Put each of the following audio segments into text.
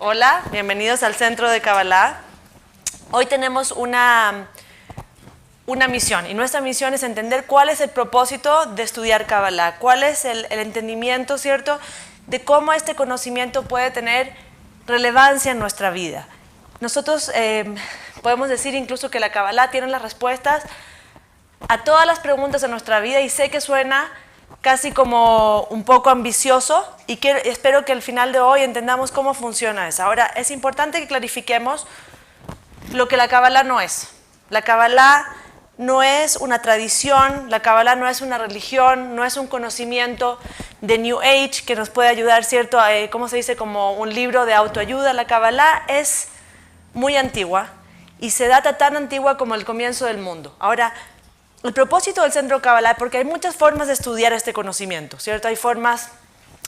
Hola, bienvenidos al Centro de Kabbalah. Hoy tenemos una misión y nuestra misión es entender cuál es el propósito de estudiar Kabbalah, cuál es el entendimiento, ¿cierto?, de cómo este conocimiento puede tener relevancia en nuestra vida. Nosotros podemos decir incluso que la Kabbalah tiene las respuestas a todas las preguntas de nuestra vida y sé que suena casi como un poco ambicioso y espero que al final de hoy entendamos cómo funciona eso. Ahora, es importante que clarifiquemos lo que la Kabbalah no es. La Kabbalah no es una tradición, la Kabbalah no es una religión, no es un conocimiento de New Age que nos puede ayudar, ¿cierto? ¿Cómo se dice? Como un libro de autoayuda. La Kabbalah es muy antigua y se data tan antigua como el comienzo del mundo. Ahora, el propósito del Centro Kabbalah, porque hay muchas formas de estudiar este conocimiento, ¿cierto? Hay formas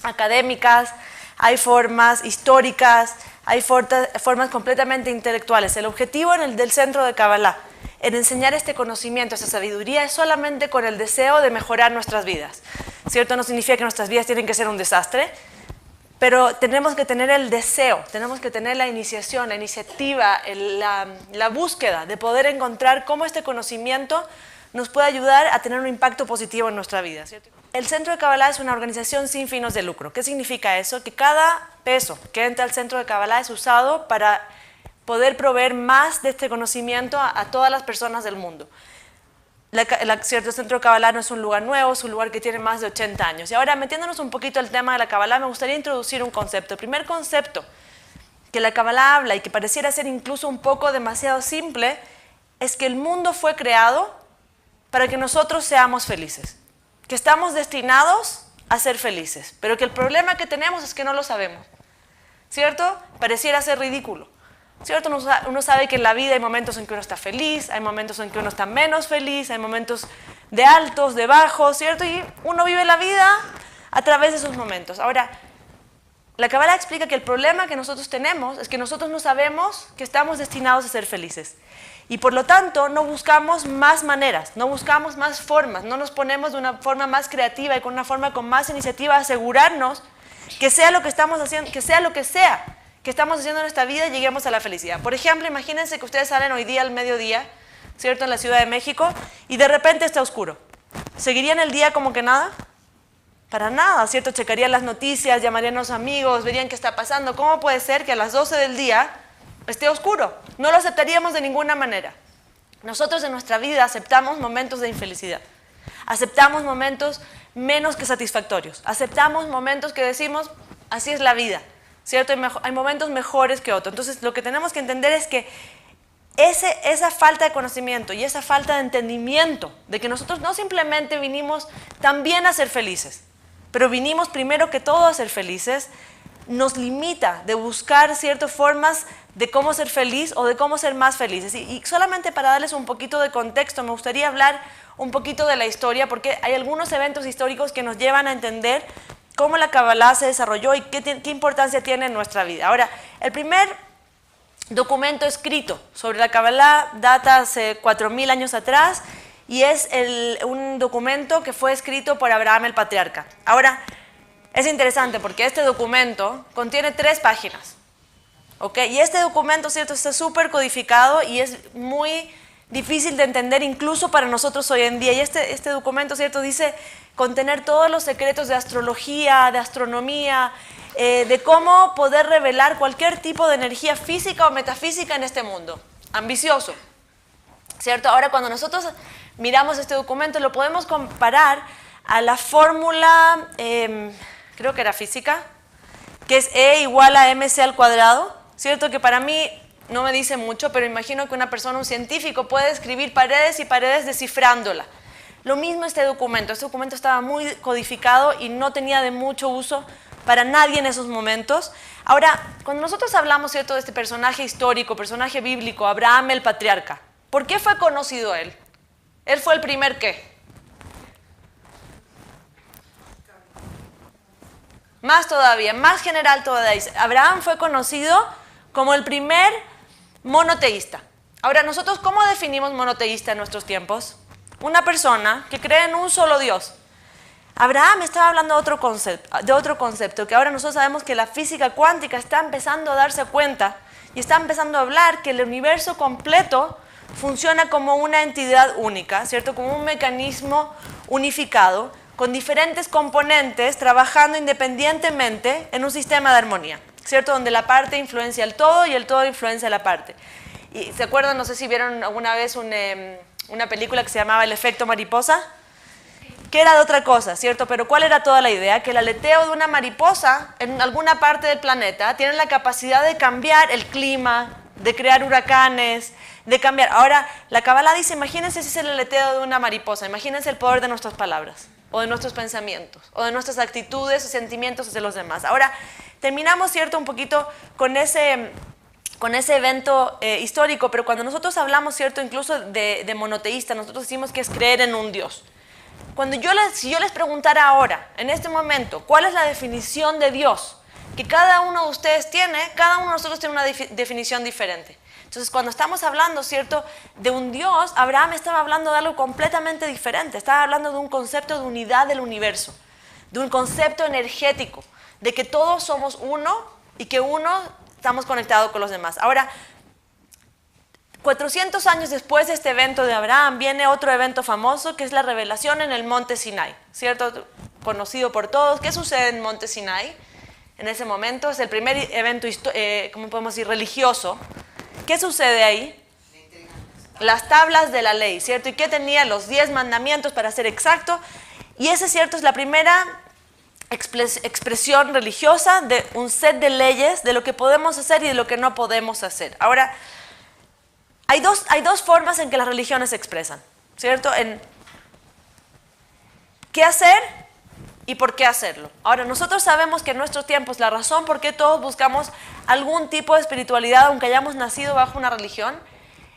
académicas, hay formas históricas, hay formas completamente intelectuales. El objetivo del Centro de Kabbalah, en enseñar este conocimiento, esta sabiduría, es solamente con el deseo de mejorar nuestras vidas, ¿cierto? No significa que nuestras vidas tienen que ser un desastre, pero tenemos que tener el deseo, tenemos que tener la iniciación, la iniciativa, la búsqueda de poder encontrar cómo este conocimiento nos puede ayudar a tener un impacto positivo en nuestra vida, ¿cierto? El Centro de Kabbalah es una organización sin fines de lucro. ¿Qué significa eso? Que cada peso que entra al Centro de Kabbalah es usado para poder proveer más de este conocimiento a todas las personas del mundo. ¿Cierto? El Centro de Kabbalah no es un lugar nuevo, es un lugar que tiene más de 80 años. Y ahora, metiéndonos un poquito al tema de la Kabbalah, me gustaría introducir un concepto. El primer concepto que la Kabbalah habla y que pareciera ser incluso un poco demasiado simple es que el mundo fue creado para que nosotros seamos felices, que estamos destinados a ser felices, pero que el problema que tenemos es que no lo sabemos, ¿cierto? Pareciera ser ridículo, ¿cierto? Uno sabe que en la vida hay momentos en que uno está feliz, hay momentos en que uno está menos feliz, hay momentos de altos, de bajos, ¿cierto? Y uno vive la vida a través de esos momentos. Ahora, la Kabbalah explica que el problema que nosotros tenemos es que nosotros no sabemos que estamos destinados a ser felices. Y por lo tanto no buscamos más maneras, no buscamos más formas, no nos ponemos de una forma más creativa y con una forma con más iniciativa a asegurarnos que sea lo que estamos haciendo, que sea lo que sea que estamos haciendo en esta vida, lleguemos a la felicidad. Por ejemplo, imagínense que ustedes salen hoy día al mediodía, ¿cierto?, en la Ciudad de México y de repente está oscuro. ¿Seguirían el día como que nada? Para nada, ¿cierto? Checarían las noticias, llamarían a los amigos, verían qué está pasando. ¿Cómo puede ser que a las 12 del día esté oscuro? No lo aceptaríamos de ninguna manera. Nosotros en nuestra vida aceptamos momentos de infelicidad, aceptamos momentos menos que satisfactorios, aceptamos momentos que decimos, así es la vida, ¿cierto? Hay momentos mejores que otros. Entonces lo que tenemos que entender es que esa falta de conocimiento y esa falta de entendimiento de que nosotros no simplemente vinimos también a ser felices, pero vinimos primero que todo a ser felices, nos limita de buscar ciertas formas de cómo ser feliz o de cómo ser más felices. Y solamente para darles un poquito de contexto, me gustaría hablar un poquito de la historia, porque hay algunos eventos históricos que nos llevan a entender cómo la Kabbalah se desarrolló y qué importancia tiene en nuestra vida. Ahora, el primer documento escrito sobre la Kabbalah data hace 4000 años atrás y es un documento que fue escrito por Abraham el patriarca. Ahora, es interesante porque este documento contiene 3 páginas, ¿ok? Y este documento, ¿cierto?, está súper codificado y es muy difícil de entender incluso para nosotros hoy en día. Y este documento, ¿cierto?, dice contener todos los secretos de astrología, de astronomía, de cómo poder revelar cualquier tipo de energía física o metafísica en este mundo. Ambicioso, ¿cierto? Ahora, cuando nosotros miramos este documento, lo podemos comparar a la fórmula, creo que era física, que es E igual a mc al cuadrado, ¿cierto? Que para mí no me dice mucho, pero imagino que una persona, un científico, puede escribir paredes y paredes descifrándola. Lo mismo este documento estaba muy codificado y no tenía de mucho uso para nadie en esos momentos. Ahora, cuando nosotros hablamos, ¿cierto?, de este personaje histórico, personaje bíblico, Abraham el patriarca, ¿por qué fue conocido él? Él fue el primer ¿qué? Más todavía, más general todavía. Abraham fue conocido como el primer monoteísta. Ahora, nosotros, ¿cómo definimos monoteísta en nuestros tiempos? Una persona que cree en un solo Dios. Abraham estaba hablando de otro concepto, que ahora nosotros sabemos que la física cuántica está empezando a darse cuenta y está empezando a hablar que el universo completo funciona como una entidad única, ¿cierto? Como un mecanismo unificado con diferentes componentes trabajando independientemente en un sistema de armonía, ¿cierto? Donde la parte influencia al todo y el todo influencia a la parte. Y ¿se acuerdan? No sé si vieron alguna vez una película que se llamaba El efecto mariposa, que era de otra cosa, ¿cierto? Pero ¿cuál era toda la idea? Que el aleteo de una mariposa en alguna parte del planeta tiene la capacidad de cambiar el clima, de crear huracanes, de cambiar. Ahora, la Kabbalah dice, imagínense si es el aleteo de una mariposa, imagínense el poder de nuestras palabras, o de nuestros pensamientos, o de nuestras actitudes o sentimientos hacia los demás. Ahora, terminamos, ¿cierto? Un poquito con ese evento histórico, pero cuando nosotros hablamos, ¿cierto? Incluso de monoteísta, nosotros decimos que es creer en un Dios. Si yo les preguntara ahora, en este momento, ¿cuál es la definición de Dios que cada uno de ustedes tiene? Cada uno de nosotros tiene una definición diferente. Entonces, cuando estamos hablando, ¿cierto?, de un Dios, Abraham estaba hablando de algo completamente diferente. Estaba hablando de un concepto de unidad del universo, de un concepto energético, de que todos somos uno y que uno estamos conectados con los demás. Ahora, 400 años después de este evento de Abraham, viene otro evento famoso, que es la revelación en el monte Sinai, ¿cierto? Conocido por todos. ¿Qué sucede en el monte Sinai? En ese momento es el primer evento, ¿cómo podemos decir?, religioso. ¿Qué sucede ahí? Las tablas de la ley, ¿cierto? ¿Y qué tenía? Los 10 mandamientos, para ser exacto. Y ese, ¿cierto?, es la primera expresión religiosa de un set de leyes de lo que podemos hacer y de lo que no podemos hacer. Ahora, hay dos formas en que las religiones se expresan, ¿cierto? En qué hacer y por qué hacerlo. Ahora, nosotros sabemos que en nuestros tiempos la razón por qué todos buscamos algún tipo de espiritualidad, aunque hayamos nacido bajo una religión,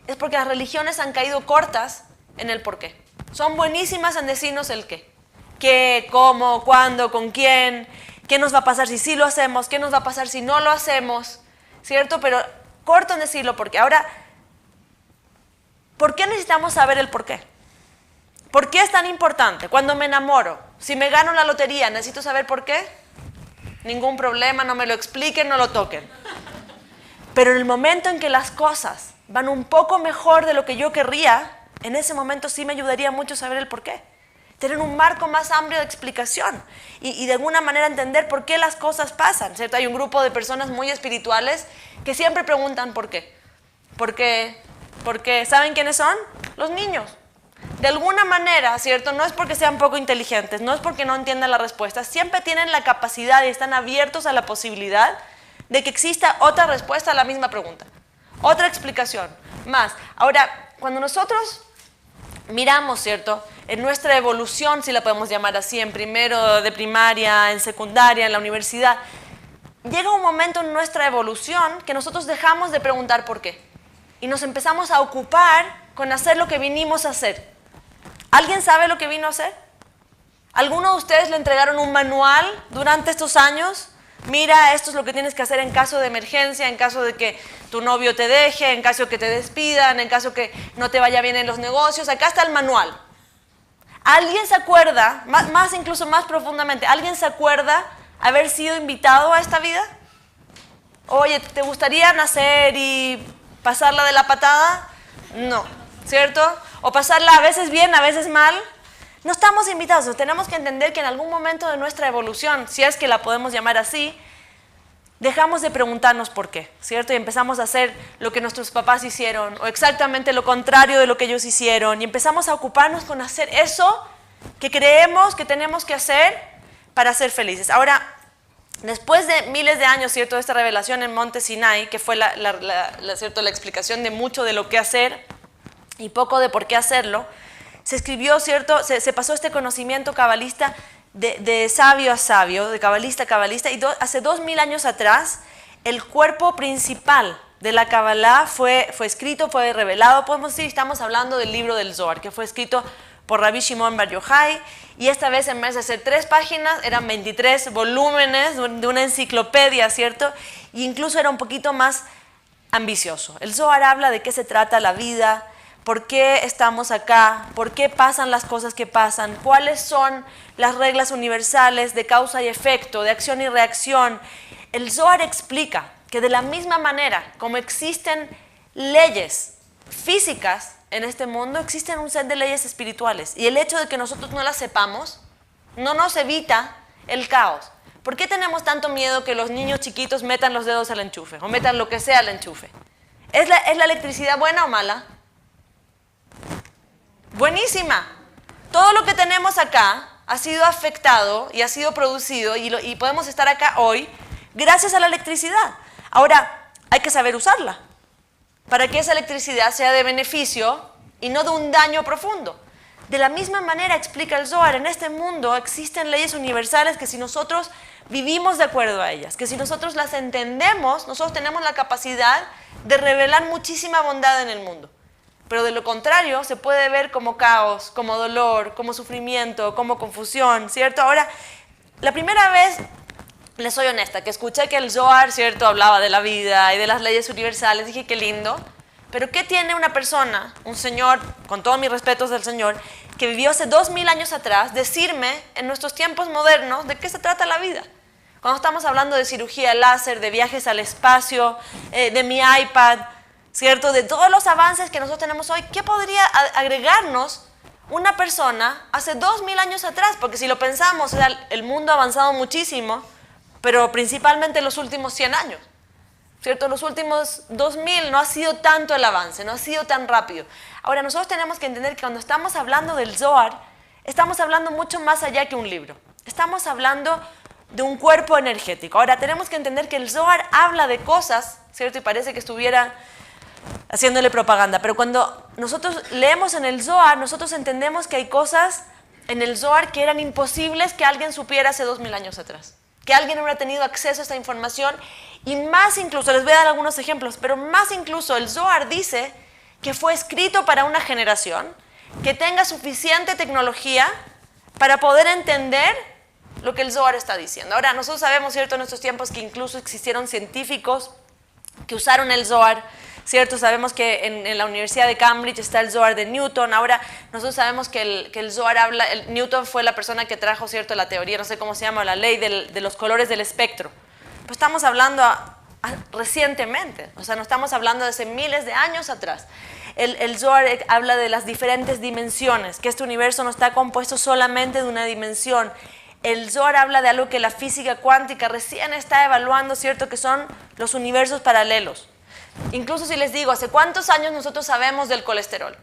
es porque las religiones han caído cortas en el por qué. Son buenísimas en decirnos el qué. ¿Qué, cómo, cuándo, con quién? ¿Qué nos va a pasar si sí lo hacemos? ¿Qué nos va a pasar si no lo hacemos? ¿Cierto? Pero corto en decirlo por qué. Ahora, ¿por qué necesitamos saber el por qué? ¿Por qué es tan importante? Cuando me enamoro, si me gano la lotería, ¿necesito saber por qué? Ningún problema, no me lo expliquen, no lo toquen. Pero en el momento en que las cosas van un poco mejor de lo que yo querría, en ese momento sí me ayudaría mucho saber el por qué. Tener un marco más amplio de explicación y de alguna manera entender por qué las cosas pasan, ¿cierto? Hay un grupo de personas muy espirituales que siempre preguntan por qué. ¿Por qué? Porque ¿saben quiénes son? Los niños. De alguna manera, ¿cierto? No es porque sean poco inteligentes, no es porque no entiendan la respuesta, siempre tienen la capacidad y están abiertos a la posibilidad de que exista otra respuesta a la misma pregunta, otra explicación, más. Ahora, cuando nosotros miramos, ¿cierto?, en nuestra evolución, si la podemos llamar así, en primero de primaria, en secundaria, en la universidad, llega un momento en nuestra evolución que nosotros dejamos de preguntar por qué y nos empezamos a ocupar con hacer lo que vinimos a hacer. ¿Alguien sabe lo que vino a hacer? ¿Alguno de ustedes le entregaron un manual durante estos años? Mira, esto es lo que tienes que hacer en caso de emergencia, en caso de que tu novio te deje, en caso de que te despidan, en caso de que no te vaya bien en los negocios. Acá está el manual. ¿Alguien se acuerda, incluso más profundamente, alguien se acuerda haber sido invitado a esta vida? Oye, ¿te gustaría nacer y pasarla de la patada? No, ¿cierto? O pasarla a veces bien, a veces mal. No estamos invitados, tenemos que entender que en algún momento de nuestra evolución, si es que la podemos llamar así, dejamos de preguntarnos por qué, ¿cierto? Y empezamos a hacer lo que nuestros papás hicieron, o exactamente lo contrario de lo que ellos hicieron, y empezamos a ocuparnos con hacer eso que creemos que tenemos que hacer para ser felices. Ahora, después de miles de años, ¿cierto?, de esta revelación en Monte Sinai, que fue ¿cierto?, la explicación de mucho de lo que hacer y poco de por qué hacerlo, se escribió, ¿cierto?, se pasó este conocimiento cabalista de sabio a sabio, de cabalista a cabalista, y hace 2000 años atrás, el cuerpo principal de la Kabbalah fue escrito, fue revelado, podemos decir, estamos hablando del libro del Zohar, que fue escrito por Rabbi Shimon Bar Yochai, y esta vez en vez de ser 3 páginas, eran 23 volúmenes de una enciclopedia, ¿cierto? E incluso era un poquito más ambicioso. El Zohar habla de qué se trata la vida, por qué estamos acá, por qué pasan las cosas que pasan, cuáles son las reglas universales de causa y efecto, de acción y reacción. El Zohar explica que de la misma manera como existen leyes físicas en este mundo, existen un set de leyes espirituales. Y el hecho de que nosotros no las sepamos no nos evita el caos. ¿Por qué tenemos tanto miedo que los niños chiquitos metan los dedos al enchufe o metan lo que sea al enchufe? ¿Es la electricidad buena o mala? Buenísima. Todo lo que tenemos acá ha sido afectado y ha sido producido y podemos estar acá hoy gracias a la electricidad. Ahora, hay que saber usarla para que esa electricidad sea de beneficio y no de un daño profundo. De la misma manera explica el Zohar, en este mundo existen leyes universales que si nosotros vivimos de acuerdo a ellas, que si nosotros las entendemos, nosotros tenemos la capacidad de revelar muchísima bondad en el mundo. Pero de lo contrario, se puede ver como caos, como dolor, como sufrimiento, como confusión, ¿cierto? Ahora, la primera vez, les soy honesta, que escuché que el Zohar, ¿cierto?, hablaba de la vida y de las leyes universales, dije, qué lindo. Pero ¿qué tiene una persona, un señor, con todos mis respetos del señor, que vivió hace 2000 años atrás, decirme en nuestros tiempos modernos de qué se trata la vida? Cuando estamos hablando de cirugía láser, de viajes al espacio, de mi iPad, ¿cierto? De todos los avances que nosotros tenemos hoy, ¿qué podría agregarnos una persona hace 2000 años atrás? Porque si lo pensamos, o sea, el mundo ha avanzado muchísimo, pero principalmente en los últimos 100 años, ¿cierto? Los últimos 2000 no ha sido tanto el avance, no ha sido tan rápido. Ahora, nosotros tenemos que entender que cuando estamos hablando del Zohar, estamos hablando mucho más allá que un libro. Estamos hablando de un cuerpo energético. Ahora, tenemos que entender que el Zohar habla de cosas, ¿cierto? Y parece que estuviera haciéndole propaganda, pero cuando nosotros leemos en el Zohar, nosotros entendemos que hay cosas en el Zohar que eran imposibles que alguien supiera hace 2000 años atrás, que alguien hubiera tenido acceso a esta información, y más incluso, les voy a dar algunos ejemplos, pero más incluso el Zohar dice que fue escrito para una generación que tenga suficiente tecnología para poder entender lo que el Zohar está diciendo. Ahora, nosotros sabemos, ¿cierto?, en estos tiempos que incluso existieron científicos que usaron el Zohar, ¿cierto? Sabemos que en la Universidad de Cambridge está el Zohar de Newton. Ahora, nosotros sabemos que el Zohar habla, Newton fue la persona que trajo, ¿cierto?, la teoría, no sé cómo se llama, la ley de los colores del espectro. Pues estamos hablando recientemente, o sea, no estamos hablando de hace miles de años atrás. El Zohar habla de las diferentes dimensiones, que este universo no está compuesto solamente de una dimensión. El Zohar habla de algo que la física cuántica recién está evaluando, ¿cierto?, que son los universos paralelos. Incluso si les digo, ¿hace cuántos años nosotros sabemos del colesterol?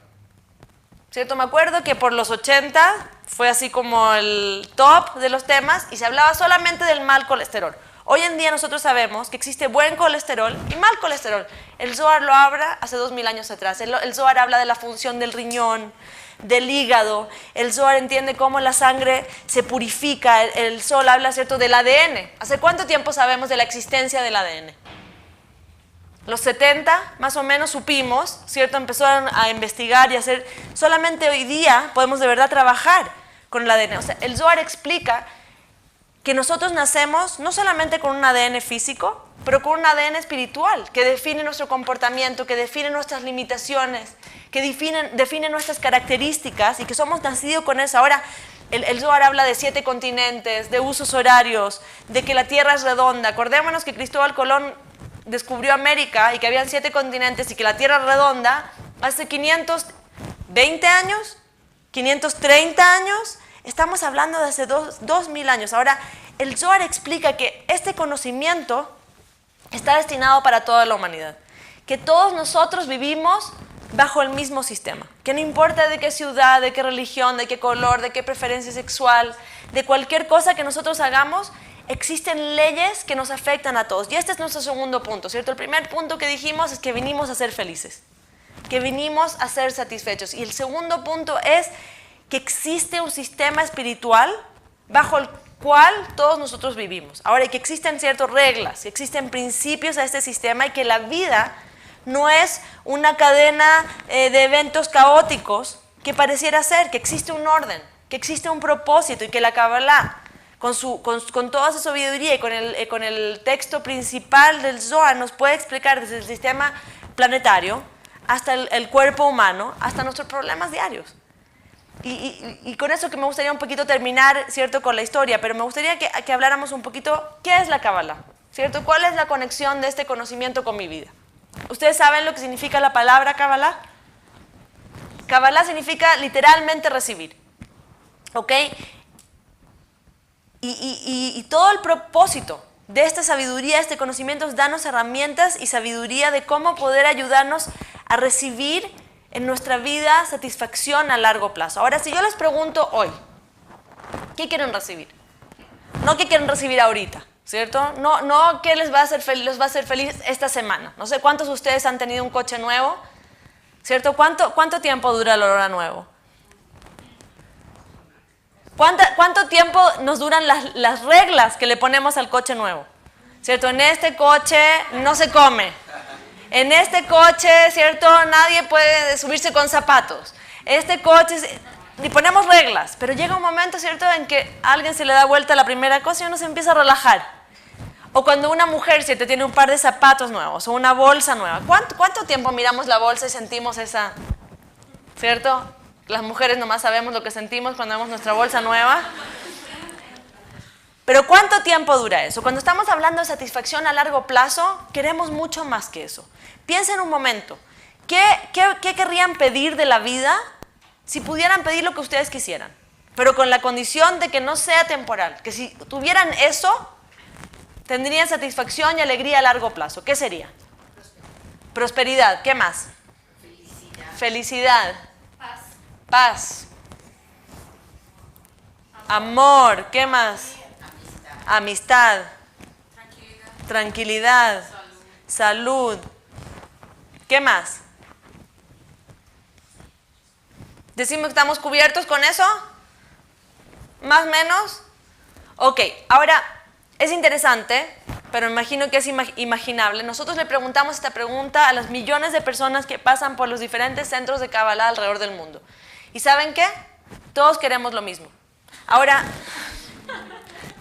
¿Cierto? Me acuerdo que por los 80 fue así como el top de los temas y se hablaba solamente del mal colesterol. Hoy en día nosotros sabemos que existe buen colesterol y mal colesterol. El Zohar lo habla hace 2000 años atrás. El Zohar habla de la función del riñón, del hígado. El Zohar entiende cómo la sangre se purifica. El Zohar habla, ¿cierto?, del ADN. ¿Hace cuánto tiempo sabemos de la existencia del ADN? Los 70, más o menos, supimos, ¿cierto? Empezaron a investigar y a hacer. Solamente hoy día podemos de verdad trabajar con el ADN. O sea, el Zohar explica que nosotros nacemos no solamente con un ADN físico, pero con un ADN espiritual que define nuestro comportamiento, que define nuestras limitaciones, que define nuestras características y que somos nacidos con eso. Ahora, el Zohar habla de 7 continentes, de usos horarios, de que la Tierra es redonda. Acordémonos que Cristóbal Colón descubrió América y que habían 7 continentes y que la Tierra es redonda hace 520 años, 530 años. Estamos hablando de hace 2000 años. Ahora, el Zohar explica que este conocimiento está destinado para toda la humanidad, que todos nosotros vivimos bajo el mismo sistema, que no importa de qué ciudad, de qué religión, de qué color, de qué preferencia sexual, de cualquier cosa que nosotros hagamos, existen leyes que nos afectan a todos. Y este es nuestro segundo punto, ¿cierto? El primer punto que dijimos es que vinimos a ser felices, que vinimos a ser satisfechos. Y el segundo punto es que existe un sistema espiritual bajo el cual todos nosotros vivimos. Ahora, que existen ciertas reglas, que existen principios a este sistema y que la vida no es una cadena de eventos caóticos que pareciera ser, que existe un orden, que existe un propósito y que la Kabbalah, con toda su sabiduría y con el texto principal del Zohar, nos puede explicar desde el sistema planetario hasta el cuerpo humano, hasta nuestros problemas diarios. Y con eso que me gustaría un poquito terminar, ¿cierto?, con la historia, pero me gustaría que habláramos un poquito, ¿qué es la Kabbalah? ¿Cierto? ¿Cuál es la conexión de este conocimiento con mi vida? ¿Ustedes saben lo que significa la palabra Kabbalah? Kabbalah significa literalmente recibir, ¿ok? Y todo el propósito de esta sabiduría, este conocimiento, es darnos herramientas y sabiduría de cómo poder ayudarnos a recibir en nuestra vida satisfacción a largo plazo. Ahora, si yo les pregunto hoy, ¿qué quieren recibir? No qué quieren recibir ahorita, ¿cierto? No qué les va a hacer feliz esta semana. No sé cuántos de ustedes han tenido un coche nuevo, ¿cierto? ¿Cuánto tiempo dura el olor a nuevo? ¿Cuánto tiempo nos duran las reglas que le ponemos al coche nuevo? ¿Cierto? En este coche no se come. En este coche, ¿cierto?, nadie puede subirse con zapatos. Este coche, y ponemos reglas, pero llega un momento, ¿cierto?, en que a alguien se le da vuelta la primera cosa y uno se empieza a relajar. O cuando una mujer, ¿cierto?, tiene un par de zapatos nuevos o una bolsa nueva. ¿Cuánto tiempo miramos la bolsa y sentimos esa, ¿cierto? Las mujeres nomás sabemos lo que sentimos cuando vemos nuestra bolsa nueva. Pero ¿cuánto tiempo dura eso? Cuando estamos hablando de satisfacción a largo plazo, queremos mucho más que eso. Piensen un momento, ¿qué querrían pedir de la vida si pudieran pedir lo que ustedes quisieran? Pero con la condición de que no sea temporal, que si tuvieran eso, tendrían satisfacción y alegría a largo plazo. ¿Qué sería? Prosperidad. ¿Qué más? Felicidad. Paz. Amor. ¿Qué más? Amistad. Tranquilidad. Salud. ¿Qué más? ¿Decimos que estamos cubiertos con eso? ¿Más o menos? Ok, ahora es interesante, pero me imagino que es imaginable. Nosotros le preguntamos esta pregunta a las millones de personas que pasan por los diferentes centros de Kabbalah alrededor del mundo. ¿Y saben qué? Todos queremos lo mismo. Ahora,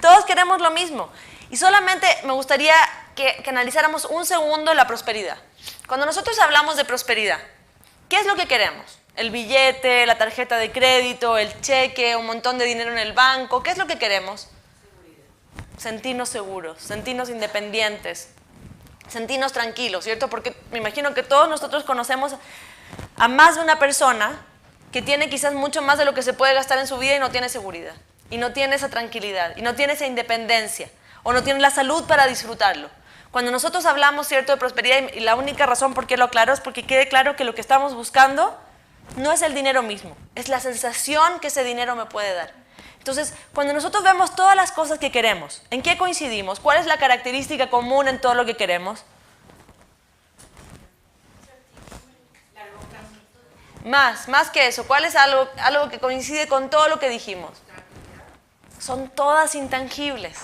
todos queremos lo mismo. Y solamente me gustaría que analizáramos un segundo la prosperidad. Cuando nosotros hablamos de prosperidad, ¿qué es lo que queremos? El billete, la tarjeta de crédito, el cheque, un montón de dinero en el banco. ¿Qué es lo que queremos? Sentirnos seguros, sentirnos independientes, sentirnos tranquilos, ¿cierto? Porque me imagino que todos nosotros conocemos a más de una persona que tiene quizás mucho más de lo que se puede gastar en su vida y no tiene seguridad, y no tiene esa tranquilidad, y no tiene esa independencia, o no tiene la salud para disfrutarlo. Cuando nosotros hablamos, ¿cierto?, de prosperidad, y la única razón por qué lo aclaro es porque quede claro que lo que estamos buscando no es el dinero mismo, es la sensación que ese dinero me puede dar. Entonces, cuando nosotros vemos todas las cosas que queremos, ¿en qué coincidimos? ¿Cuál es la característica común en todo lo que queremos? Más que eso, ¿cuál es algo que coincide con todo lo que dijimos? Son todas intangibles.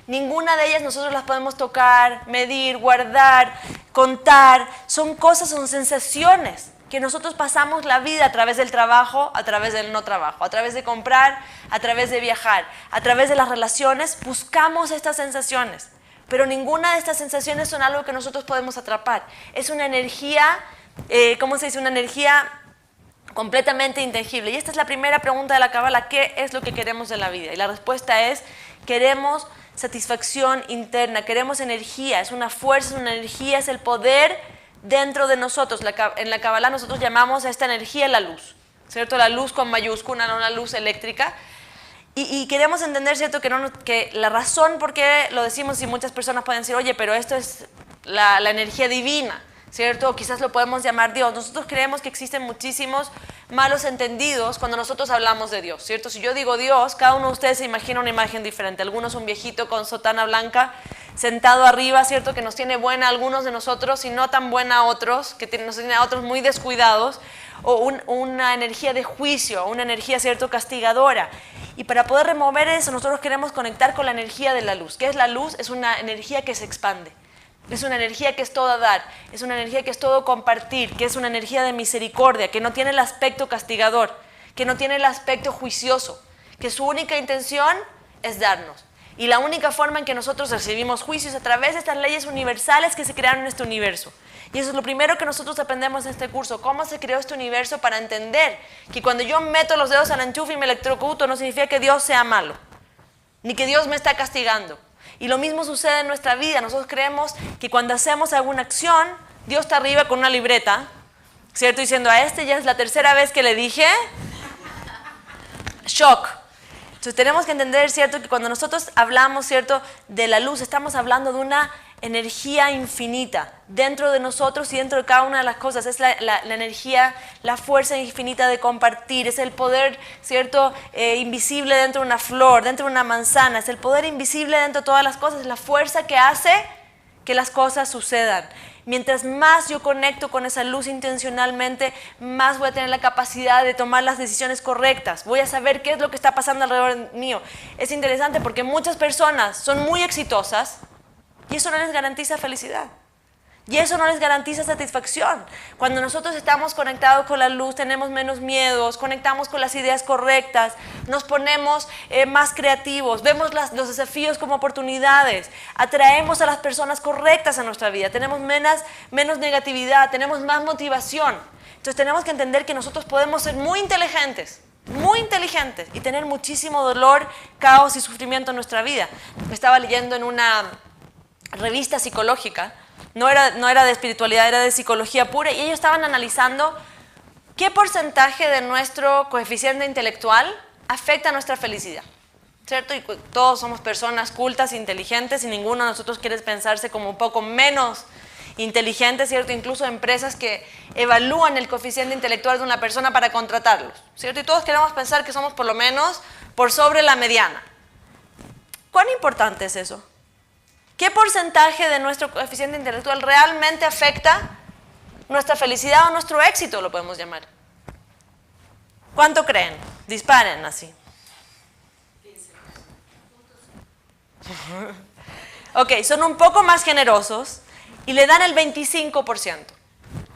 Ninguna de ellas nosotros las podemos tocar, medir, guardar, contar. Son cosas, son sensaciones que nosotros pasamos la vida a través del trabajo, a través del no trabajo, a través de comprar, a través de viajar, a través de las relaciones, buscamos estas sensaciones. Pero ninguna de estas sensaciones son algo que nosotros podemos atrapar. Es una energía, ¿cómo se dice? Una energía completamente intangible. Y esta es la primera pregunta de la Kabbalah: ¿qué es lo que queremos de la vida? Y la respuesta es: queremos satisfacción interna, queremos energía, es una fuerza, es una energía, es el poder dentro de nosotros. En la Kabbalah nosotros llamamos a esta energía la luz, ¿cierto? La luz con mayúscula, no una luz eléctrica. Y queremos entender, ¿cierto?, que la razón por qué lo decimos, y muchas personas pueden decir, oye, pero esto es la energía divina, ¿cierto? O quizás lo podemos llamar Dios. Nosotros creemos que existen muchísimos malos entendidos cuando nosotros hablamos de Dios, ¿cierto? Si yo digo Dios, cada uno de ustedes se imagina una imagen diferente. Algunos un viejito con sotana blanca sentado arriba, ¿cierto?, que nos tiene buena a algunos de nosotros y no tan buena a otros, que nos tiene a otros muy descuidados, o una energía de juicio, una energía, ¿cierto?, castigadora. Y para poder remover eso, nosotros queremos conectar con la energía de la luz. ¿Qué es la luz? Es una energía que se expande. Es una energía que es todo dar, es una energía que es todo compartir, que es una energía de misericordia, que no tiene el aspecto castigador, que no tiene el aspecto juicioso, que su única intención es darnos. Y la única forma en que nosotros recibimos juicios es a través de estas leyes universales que se crearon en este universo. Y eso es lo primero que nosotros aprendemos en este curso, cómo se creó este universo para entender que cuando yo meto los dedos al enchufe y me electrocuto no significa que Dios sea malo, ni que Dios me está castigando. Y lo mismo sucede en nuestra vida. Nosotros creemos que cuando hacemos alguna acción, Dios está arriba con una libreta, ¿cierto? Diciendo, a este ya es la tercera vez que le dije, shock. Entonces tenemos que entender, ¿cierto?, que cuando nosotros hablamos, ¿cierto?, de la luz, estamos hablando de una energía infinita dentro de nosotros y dentro de cada una de las cosas. Es la energía, la fuerza infinita de compartir, es el poder, ¿cierto?, invisible dentro de una flor, dentro de una manzana, es el poder invisible dentro de todas las cosas, es la fuerza que hace que las cosas sucedan. Mientras más yo conecto con esa luz intencionalmente, más voy a tener la capacidad de tomar las decisiones correctas. Voy a saber qué es lo que está pasando alrededor mío. Es interesante porque muchas personas son muy exitosas y eso no les garantiza felicidad. Y eso no les garantiza satisfacción. Cuando nosotros estamos conectados con la luz, tenemos menos miedos, conectamos con las ideas correctas, nos ponemos más creativos, vemos los desafíos como oportunidades, atraemos a las personas correctas a nuestra vida, tenemos menos negatividad, tenemos más motivación. Entonces tenemos que entender que nosotros podemos ser muy inteligentes y tener muchísimo dolor, caos y sufrimiento en nuestra vida. Estaba leyendo en una revista psicológica. No era de espiritualidad, era de psicología pura, y ellos estaban analizando qué porcentaje de nuestro coeficiente intelectual afecta a nuestra felicidad, ¿cierto? Y todos somos personas cultas, inteligentes, y ninguno de nosotros quiere pensarse como un poco menos inteligente, ¿cierto? Incluso empresas que evalúan el coeficiente intelectual de una persona para contratarlos, ¿cierto? Y todos queremos pensar que somos por lo menos por sobre la mediana. ¿Cuán importante es eso? ¿Qué porcentaje de nuestro coeficiente intelectual realmente afecta nuestra felicidad o nuestro éxito, lo podemos llamar? ¿Cuánto creen? Disparen así. 15. Ok, son un poco más generosos y le dan el 25%.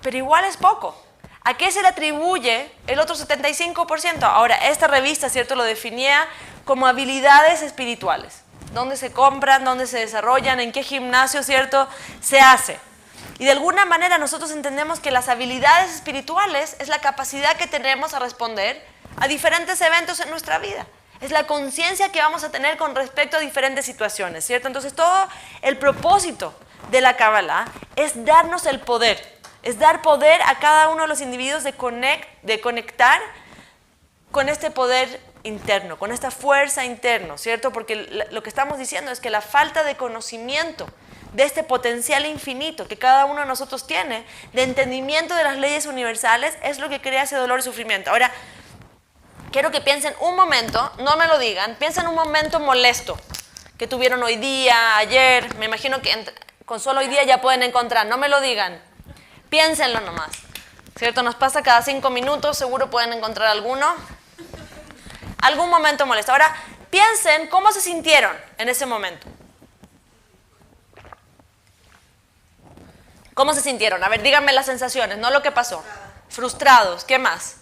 Pero igual es poco. ¿A qué se le atribuye el otro 75%? Ahora, esta revista, ¿cierto?, lo definía como habilidades espirituales. ¿Dónde se compran? ¿Dónde se desarrollan? ¿En qué gimnasio, cierto?, se hace? Y de alguna manera nosotros entendemos que las habilidades espirituales es la capacidad que tenemos a responder a diferentes eventos en nuestra vida. Es la conciencia que vamos a tener con respecto a diferentes situaciones, ¿cierto? Entonces todo el propósito de la Kabbalah es darnos el poder, es dar poder a cada uno de los individuos de conectar con este poder interno, con esta fuerza interna, ¿cierto? Porque lo que estamos diciendo es que la falta de conocimiento de este potencial infinito que cada uno de nosotros tiene, de entendimiento de las leyes universales, es lo que crea ese dolor y sufrimiento. Ahora, quiero que piensen un momento, no me lo digan, piensen un momento molesto que tuvieron hoy día, ayer, me imagino que con solo hoy día ya pueden encontrar, no me lo digan, piénsenlo nomás, ¿cierto? Nos pasa cada 5 minutos, seguro pueden encontrar alguno. Algún momento molesto. Ahora, piensen cómo se sintieron en ese momento. ¿Cómo se sintieron? A ver, díganme las sensaciones, no lo que pasó. Frustrados, ¿qué más?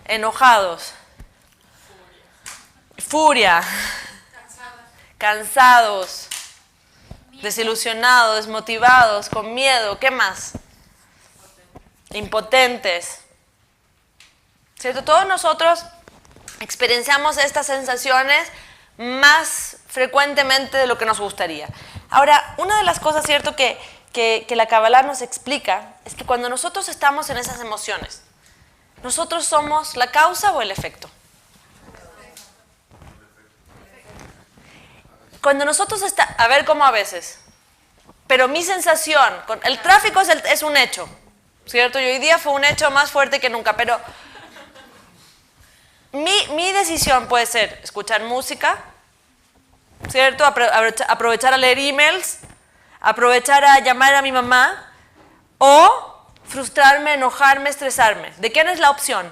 Enojados. Furia. Cansados. Desilusionados, desmotivados, con miedo, ¿qué más? Impotentes. ¿Cierto? Todos nosotros experienciamos estas sensaciones más frecuentemente de lo que nos gustaría. Ahora, una de las cosas, ¿cierto?, que la Kabbalah nos explica es que cuando nosotros estamos en esas emociones, ¿nosotros somos la causa o el efecto? Cuando nosotros estamos, a ver cómo a veces, pero mi sensación, el tráfico es un hecho, ¿cierto? Y hoy día fue un hecho más fuerte que nunca, pero mi decisión puede ser escuchar música, ¿cierto? Aprovechar a leer emails, aprovechar a llamar a mi mamá, o frustrarme, enojarme, estresarme. ¿De quién es la opción?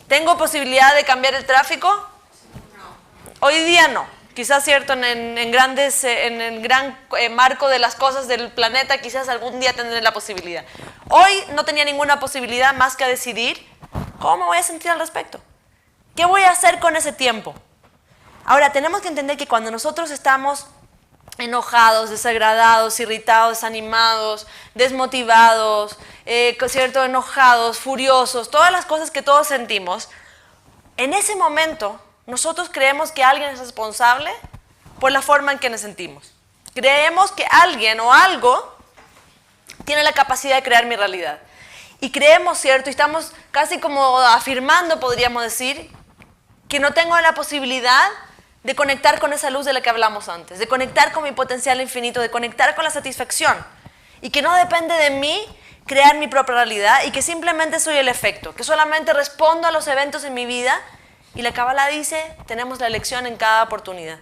¿Tengo posibilidad de cambiar el tráfico? No. Hoy día no. Quizás, ¿cierto? En el gran marco de las cosas del planeta, quizás algún día tendré la posibilidad. Hoy no tenía ninguna posibilidad más que decidir cómo me voy a sentir al respecto. ¿Qué voy a hacer con ese tiempo? Ahora, tenemos que entender que cuando nosotros estamos enojados, desagradados, irritados, desanimados, desmotivados, ¿cierto? Enojados, furiosos, todas las cosas que todos sentimos, en ese momento nosotros creemos que alguien es responsable por la forma en que nos sentimos. Creemos que alguien o algo tiene la capacidad de crear mi realidad. Y creemos, ¿cierto? Y estamos casi como afirmando, podríamos decir, que no tengo la posibilidad de conectar con esa luz de la que hablamos antes, de conectar con mi potencial infinito, de conectar con la satisfacción. Y que no depende de mí crear mi propia realidad y que simplemente soy el efecto, que solamente respondo a los eventos en mi vida. Y la Kabbalah dice, tenemos la elección en cada oportunidad.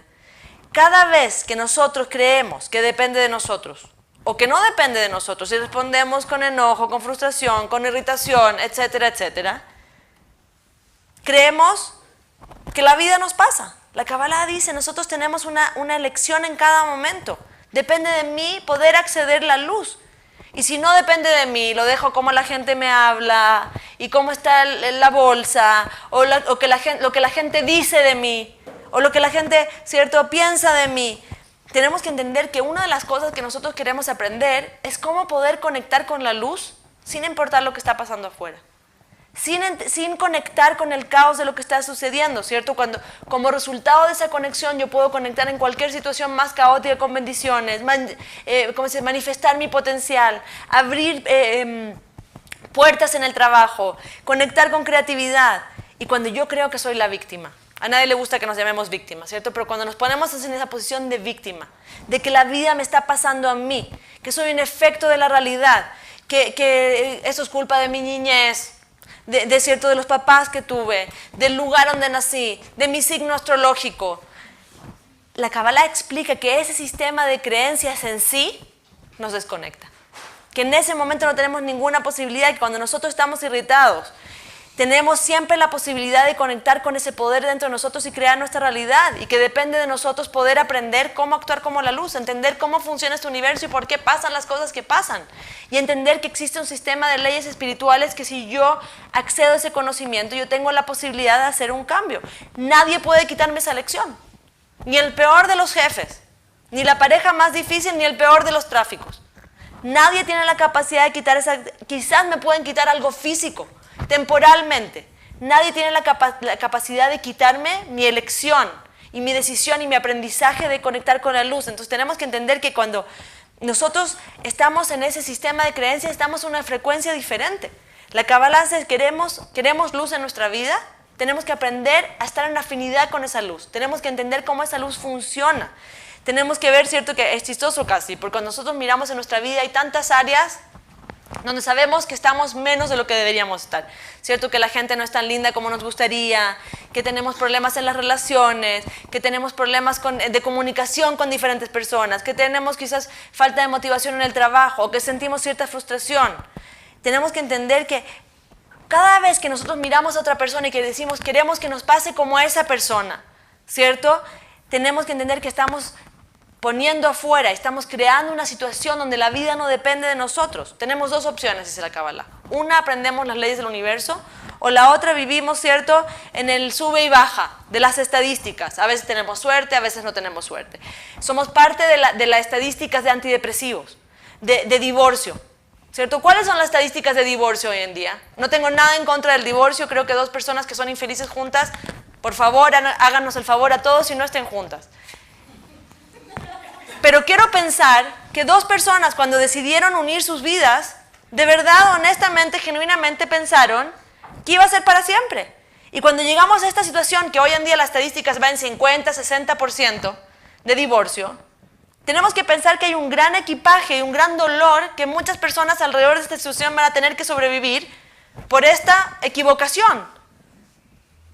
Cada vez que nosotros creemos que depende de nosotros, o que no depende de nosotros, si respondemos con enojo, con frustración, con irritación, etcétera, etcétera, creemos que la vida nos pasa. La Kabbalah dice, nosotros tenemos una elección en cada momento. Depende de mí poder acceder a la luz. Y si no depende de mí, lo dejo como la gente me habla, y cómo está la bolsa, o lo que la gente dice de mí, o lo que la gente, ¿cierto?, piensa de mí. Tenemos que entender que una de las cosas que nosotros queremos aprender es cómo poder conectar con la luz sin importar lo que está pasando afuera. Sin conectar con el caos de lo que está sucediendo, ¿cierto? Como resultado de esa conexión yo puedo conectar en cualquier situación más caótica con bendiciones, manifestar mi potencial, abrir puertas en el trabajo, conectar con creatividad. Y cuando yo creo que soy la víctima, a nadie le gusta que nos llamemos víctimas, ¿cierto? Pero cuando nos ponemos en esa posición de víctima, de que la vida me está pasando a mí, que soy un efecto de la realidad, que eso es culpa de mi niñez, cierto, de los papás que tuve, del lugar donde nací, de mi signo astrológico. La Kabbalah explica que ese sistema de creencias en sí nos desconecta. Que en ese momento no tenemos ninguna posibilidad, que cuando nosotros estamos irritados, tenemos siempre la posibilidad de conectar con ese poder dentro de nosotros y crear nuestra realidad, y que depende de nosotros poder aprender cómo actuar como la luz, entender cómo funciona este universo y por qué pasan las cosas que pasan, y entender que existe un sistema de leyes espirituales que si yo accedo a ese conocimiento, yo tengo la posibilidad de hacer un cambio. Nadie puede quitarme esa lección, ni el peor de los jefes, ni la pareja más difícil, ni el peor de los tráficos. Nadie tiene la capacidad de quitar esa. Quizás me pueden quitar algo físico, temporalmente. Nadie tiene la capacidad de quitarme mi elección y mi decisión y mi aprendizaje de conectar con la luz. Entonces tenemos que entender que cuando nosotros estamos en ese sistema de creencias, estamos en una frecuencia diferente. La Kabbalah dice, queremos luz en nuestra vida, tenemos que aprender a estar en afinidad con esa luz. Tenemos que entender cómo esa luz funciona. Tenemos que ver, cierto, que es chistoso casi, porque cuando nosotros miramos en nuestra vida hay tantas áreas donde sabemos que estamos menos de lo que deberíamos estar, ¿cierto? Que la gente no es tan linda como nos gustaría, que tenemos problemas en las relaciones, que tenemos problemas de comunicación con diferentes personas, que tenemos quizás falta de motivación en el trabajo, o que sentimos cierta frustración. Tenemos que entender que cada vez que nosotros miramos a otra persona y que decimos queremos que nos pase como a esa persona, ¿cierto? Tenemos que entender que estamos poniendo afuera, estamos creando una situación donde la vida no depende de nosotros. Tenemos dos opciones, dice la Kabbalah. Una, aprendemos las leyes del universo, o la otra, vivimos, ¿cierto?, en el sube y baja de las estadísticas. A veces tenemos suerte, a veces no tenemos suerte. Somos parte de las estadísticas de antidepresivos, de divorcio, ¿cierto? ¿Cuáles son las estadísticas de divorcio hoy en día? No tengo nada en contra del divorcio, creo que dos personas que son infelices juntas, por favor, háganos el favor a todos y no estén juntas. Pero quiero pensar que dos personas cuando decidieron unir sus vidas, de verdad, honestamente, genuinamente pensaron que iba a ser para siempre. Y cuando llegamos a esta situación, que hoy en día las estadísticas van en 50, 60% de divorcio, tenemos que pensar que hay un gran equipaje y un gran dolor que muchas personas alrededor de esta situación van a tener que sobrevivir por esta equivocación,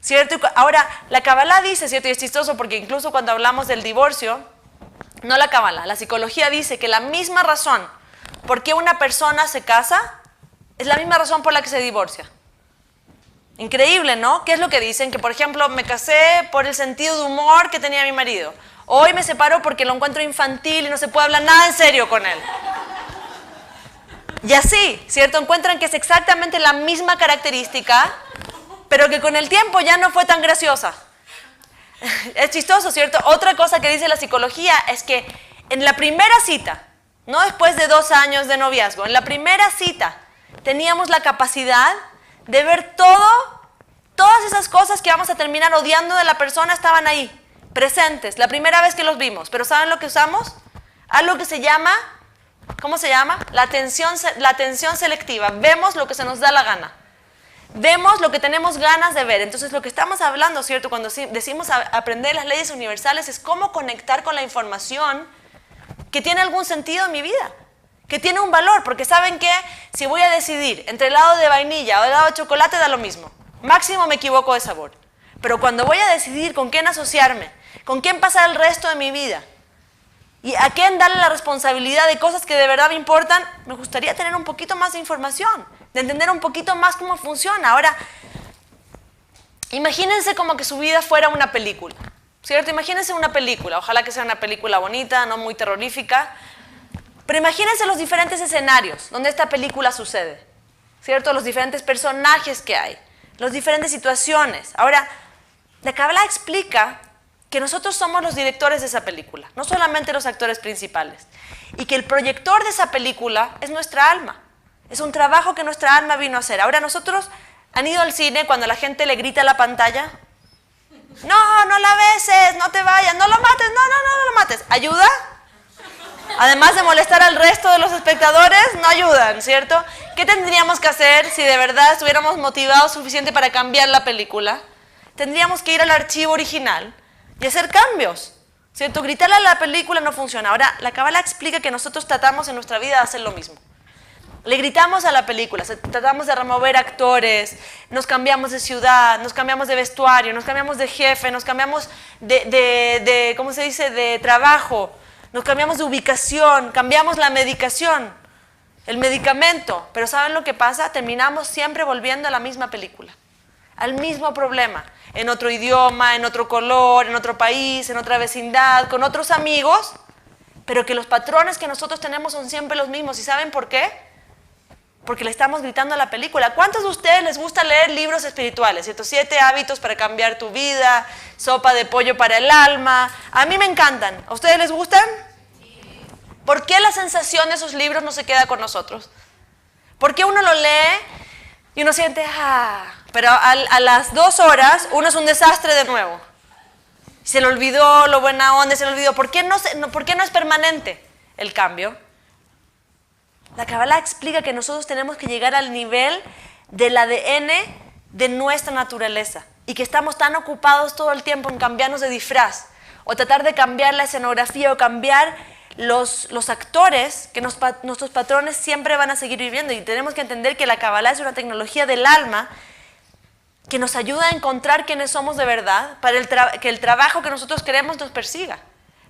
¿cierto? Ahora, la Kabbalah dice, ¿cierto? Y es chistoso porque incluso cuando hablamos del divorcio, no la Kabbalah, la psicología dice que la misma razón por qué una persona se casa es la misma razón por la que se divorcia. Increíble, ¿no? ¿Qué es lo que dicen? Que, por ejemplo, me casé por el sentido de humor que tenía mi marido. Hoy me separo porque lo encuentro infantil y no se puede hablar nada en serio con él. Y así, ¿cierto? Encuentran que es exactamente la misma característica, pero que con el tiempo ya no fue tan graciosa. Es chistoso, ¿cierto? Otra cosa que dice la psicología es que en la primera cita, no después de 2 años de noviazgo, en la primera cita teníamos la capacidad de ver todas esas cosas que vamos a terminar odiando de la persona estaban ahí, presentes, la primera vez que los vimos. Pero ¿saben lo que usamos? Algo que se llama, ¿cómo se llama? La atención selectiva. Vemos lo que se nos da la gana. Vemos lo que tenemos ganas de ver. Entonces lo que estamos hablando, ¿cierto? Cuando decimos aprender las leyes universales es cómo conectar con la información que tiene algún sentido en mi vida, que tiene un valor, porque ¿saben qué? Si voy a decidir entre helado de vainilla o helado de chocolate da lo mismo. Máximo me equivoco de sabor. Pero cuando voy a decidir con quién asociarme, con quién pasar el resto de mi vida y a quién darle la responsabilidad de cosas que de verdad me importan, me gustaría tener un poquito más de información, de entender un poquito más cómo funciona. Ahora, imagínense como que su vida fuera una película, ¿cierto? Imagínense una película, ojalá que sea una película bonita, no muy terrorífica, pero imagínense los diferentes escenarios donde esta película sucede, ¿cierto? Los diferentes personajes que hay, las diferentes situaciones. Ahora, la Kabbalah explica que nosotros somos los directores de esa película, no solamente los actores principales, y que el proyector de esa película es nuestra alma. Es un trabajo que nuestra alma vino a hacer. Ahora, nosotros han ido al cine cuando la gente le grita a la pantalla, no la beses, no te vayas, no lo mates, no lo mates. ¿Ayuda? Además de molestar al resto de los espectadores, no ayudan, ¿cierto? ¿Qué tendríamos que hacer si de verdad estuviéramos motivados suficiente para cambiar la película? Tendríamos que ir al archivo original y hacer cambios, ¿cierto? Gritarle a la película no funciona. Ahora, la Kabbalah explica que nosotros tratamos en nuestra vida de hacer lo mismo. Le gritamos a la película, tratamos de remover actores, nos cambiamos de ciudad, nos cambiamos de vestuario, nos cambiamos de jefe, nos cambiamos de ¿cómo se dice?, de trabajo, nos cambiamos de ubicación, cambiamos la medicación, el medicamento. Pero ¿saben lo que pasa? Terminamos siempre volviendo a la misma película, al mismo problema, en otro idioma, en otro color, en otro país, en otra vecindad, con otros amigos, pero que los patrones que nosotros tenemos son siempre los mismos. ¿Y saben por qué? Porque le estamos gritando a la película. ¿Cuántos de ustedes les gusta leer libros espirituales? ¿Cierto? 7 hábitos para cambiar tu vida, sopa de pollo para el alma. A mí me encantan. ¿A ustedes les gustan? Sí. ¿Por qué la sensación de esos libros no se queda con nosotros? ¿Por qué uno lo lee y uno siente, pero a las 2 horas uno es un desastre de nuevo? Se le olvidó lo buena onda, se le olvidó. ¿Por qué no es permanente el cambio? La Kabbalah explica que nosotros tenemos que llegar al nivel del ADN de nuestra naturaleza y que estamos tan ocupados todo el tiempo en cambiarnos de disfraz o tratar de cambiar la escenografía o cambiar los actores, que nuestros patrones siempre van a seguir viviendo. Y tenemos que entender que la Kabbalah es una tecnología del alma que nos ayuda a encontrar quiénes somos de verdad, para que el trabajo que nosotros queremos nos persiga,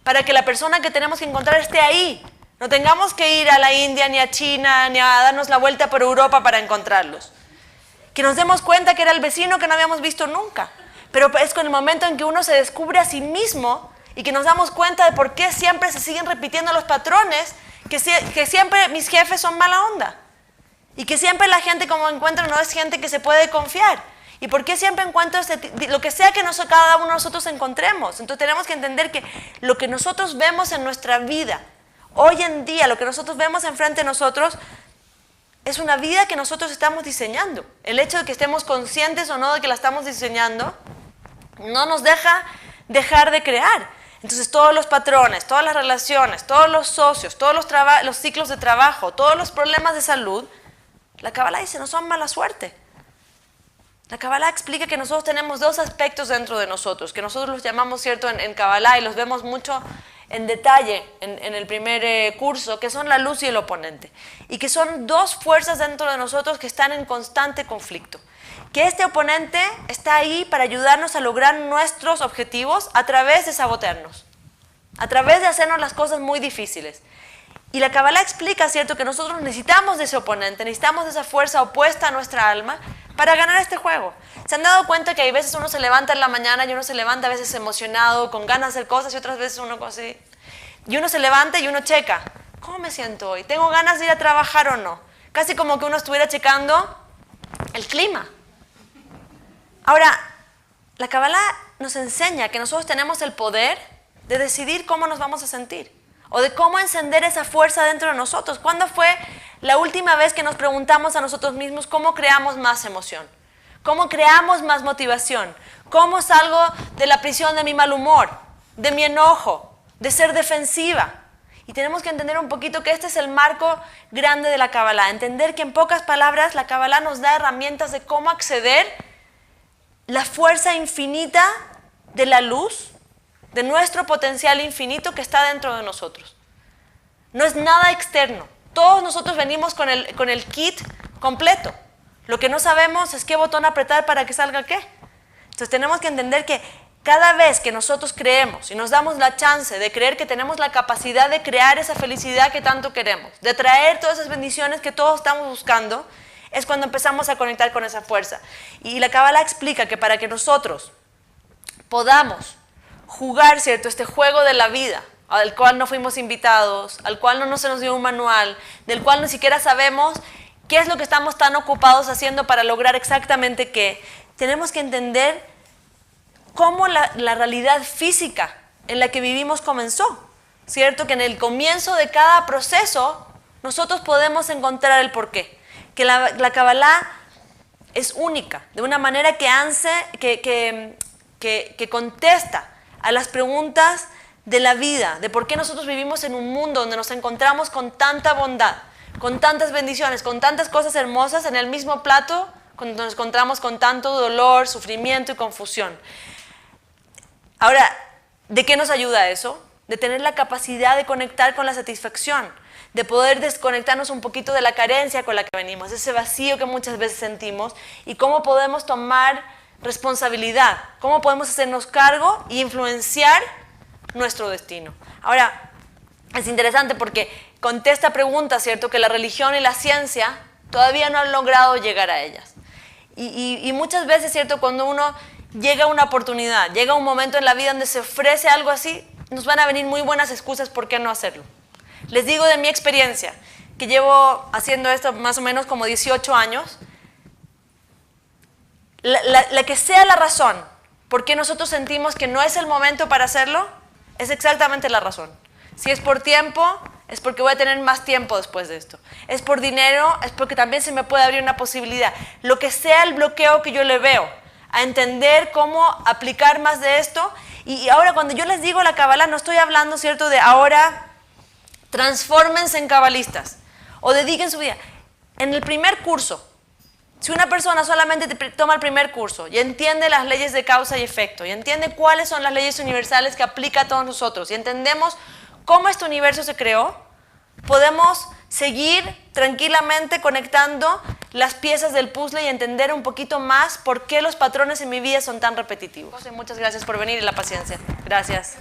para que la persona que tenemos que encontrar esté ahí. No tengamos que ir a la India, ni a China, ni a darnos la vuelta por Europa para encontrarlos. Que nos demos cuenta que era el vecino que no habíamos visto nunca. Pero es con el momento en que uno se descubre a sí mismo y que nos damos cuenta de por qué siempre se siguen repitiendo los patrones, que siempre mis jefes son mala onda. Y que siempre la gente como encuentro no es gente que se puede confiar. Y por qué siempre encuentro lo que sea que cada uno de nosotros encontremos. Entonces tenemos que entender que lo que nosotros vemos en nuestra vida, hoy en día, lo que nosotros vemos enfrente de nosotros es una vida que nosotros estamos diseñando. El hecho de que estemos conscientes o no de que la estamos diseñando no nos deja dejar de crear. Entonces todos los patrones, todas las relaciones, todos los socios, todos los ciclos de trabajo, todos los problemas de salud, la Kabbalah dice no son mala suerte. La Kabbalah explica que nosotros tenemos 2 aspectos dentro de nosotros, que nosotros los llamamos, ¿cierto?, en Kabbalah, y los vemos mucho en detalle en el primer curso, que son la luz y el oponente, y que son 2 fuerzas dentro de nosotros que están en constante conflicto. Que este oponente está ahí para ayudarnos a lograr nuestros objetivos a través de sabotearnos, a través de hacernos las cosas muy difíciles. Y la Kabbalah explica, ¿cierto?, que nosotros necesitamos de ese oponente, necesitamos de esa fuerza opuesta a nuestra alma para ganar este juego. ¿Se han dado cuenta que hay veces uno se levanta en la mañana y uno se levanta a veces emocionado, con ganas de hacer cosas, y otras veces uno así? Y uno se levanta y uno checa, ¿cómo me siento hoy? ¿Tengo ganas de ir a trabajar o no? Casi como que uno estuviera checando el clima. Ahora, la Kabbalah nos enseña que nosotros tenemos el poder de decidir cómo nos vamos a sentir o de cómo encender esa fuerza dentro de nosotros. ¿Cuándo fue la última vez que nos preguntamos a nosotros mismos cómo creamos más emoción? ¿Cómo creamos más motivación? ¿Cómo salgo de la prisión de mi mal humor, de mi enojo, de ser defensiva? Y tenemos que entender un poquito que este es el marco grande de la Kabbalah. Entender que en pocas palabras la Kabbalah nos da herramientas de cómo acceder la fuerza infinita de la luz, de nuestro potencial infinito que está dentro de nosotros. No es nada externo. Todos nosotros venimos con el kit completo. Lo que no sabemos es qué botón apretar para que salga qué. Entonces tenemos que entender que cada vez que nosotros creemos y nos damos la chance de creer que tenemos la capacidad de crear esa felicidad que tanto queremos, de traer todas esas bendiciones que todos estamos buscando, es cuando empezamos a conectar con esa fuerza. Y la Kabbalah explica que para que nosotros podamos jugar, ¿cierto?, este juego de la vida, al cual no fuimos invitados, al cual no se nos dio un manual, del cual ni siquiera sabemos qué es lo que estamos tan ocupados haciendo para lograr exactamente qué, tenemos que entender cómo la realidad física en la que vivimos comenzó, ¿cierto? Que en el comienzo de cada proceso nosotros podemos encontrar el porqué. Que la Kabbalah es única, de una manera que contesta a las preguntas de la vida, de por qué nosotros vivimos en un mundo donde nos encontramos con tanta bondad, con tantas bendiciones, con tantas cosas hermosas en el mismo plato, cuando nos encontramos con tanto dolor, sufrimiento y confusión. Ahora, ¿de qué nos ayuda eso? De tener la capacidad de conectar con la satisfacción, de poder desconectarnos un poquito de la carencia con la que venimos, ese vacío que muchas veces sentimos, y cómo podemos tomar responsabilidad, cómo podemos hacernos cargo e influenciar nuestro destino. Ahora, es interesante porque contesta preguntas, ¿cierto?, que la religión y la ciencia todavía no han logrado llegar a ellas. Y muchas veces, ¿cierto?, cuando uno llega a una oportunidad, llega un momento en la vida donde se ofrece algo así, nos van a venir muy buenas excusas por qué no hacerlo. Les digo de mi experiencia, que llevo haciendo esto más o menos como 18 años, la que sea la razón por qué nosotros sentimos que no es el momento para hacerlo, es exactamente la razón. Si es por tiempo, es porque voy a tener más tiempo después de esto. Es por dinero, es porque también se me puede abrir una posibilidad. Lo que sea el bloqueo que yo le veo a entender cómo aplicar más de esto. Y ahora cuando yo les digo la Kabbalah, no estoy hablando, ¿cierto?, de ahora transfórmense en cabalistas o dediquen su vida. En el primer curso, si una persona solamente toma el primer curso y entiende las leyes de causa y efecto y entiende cuáles son las leyes universales que aplica a todos nosotros y entendemos cómo este universo se creó, podemos seguir tranquilamente conectando las piezas del puzzle y entender un poquito más por qué los patrones en mi vida son tan repetitivos. Muchas gracias por venir y la paciencia. Gracias.